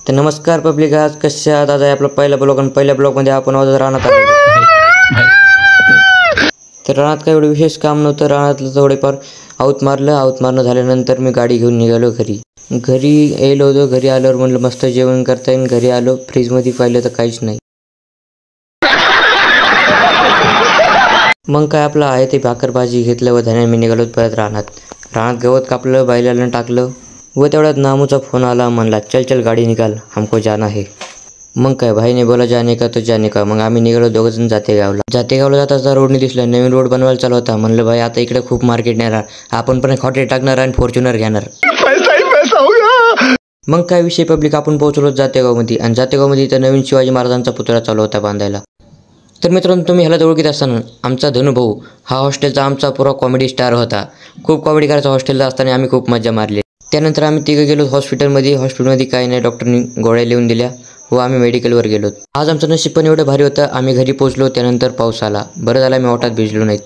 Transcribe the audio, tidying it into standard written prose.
तर नमस्कार पब्लिक, आज कसे आहात? आज आहे आपला पहिला ब्लॉग आणि पहिल्या ब्लॉगमध्ये आपण आहोत रानात आलो. तर रानात काही एवढं विशेष काम नव्हतं. रानातलं थोडेफार आऊत मारणं झाल्यानंतर मी गाडी घेऊन निघालो घरी येलो होतो. घरी आल्यावर म्हणलं मस्त जेवण करता येईल. घरी आलो, फ्रीजमध्ये पाहिलं तर काहीच नाही. मग काय आपलं आहे ते भाकर भाजी घेतलं व धान्याने मी निघालो परत रानात गवत कापलं, बैलाला टाकलं व तेवढ्यात नामूचा फोन आला. म्हणला चल चल गाडी निकाल, हमको जाना है. मग काय भाईने बोला जाने का तो जाने का. मग आम्ही निघालो दोघंजण जातेगावला जात असता रोडने दिसला, नवीन रोड बनवायला चालू होता. म्हणलं भाई आता इकडे खूप मार्केट नेणार, आपण पण हॉटेल टाकणार आणि फॉर्च्युनर घेणार. मग काय विषय पब्लिक, आपण पोहोचलो जातेगावमध्ये आणि जातेगावमध्ये इथं नवीन शिवाजी महाराजांचा पुतळा चालू होता बांधायला. तर मित्रांनो, तुम्ही ह्याला ओळखीत असताना आमचा धनुभाऊ हा हॉस्टेलचा आमचा पुरा कॉमेडी स्टार होता. खूप कॉमेडी करायचा हॉस्टेलला असताना, आम्ही खूप मजा मारली. त्यानंतर आम्ही तिघं गेलो हॉस्पिटलमध्ये काही नाही, डॉक्टरनी गोळ्या लिहून दिल्या व आम्ही मेडिकलवर गेलो. आज आमचं नशीब पण एवढं भारी होतं, आम्ही घरी पोहोचलो त्यानंतर पाऊस आला. बरं झालं मी ओटात भिजलो नाहीत.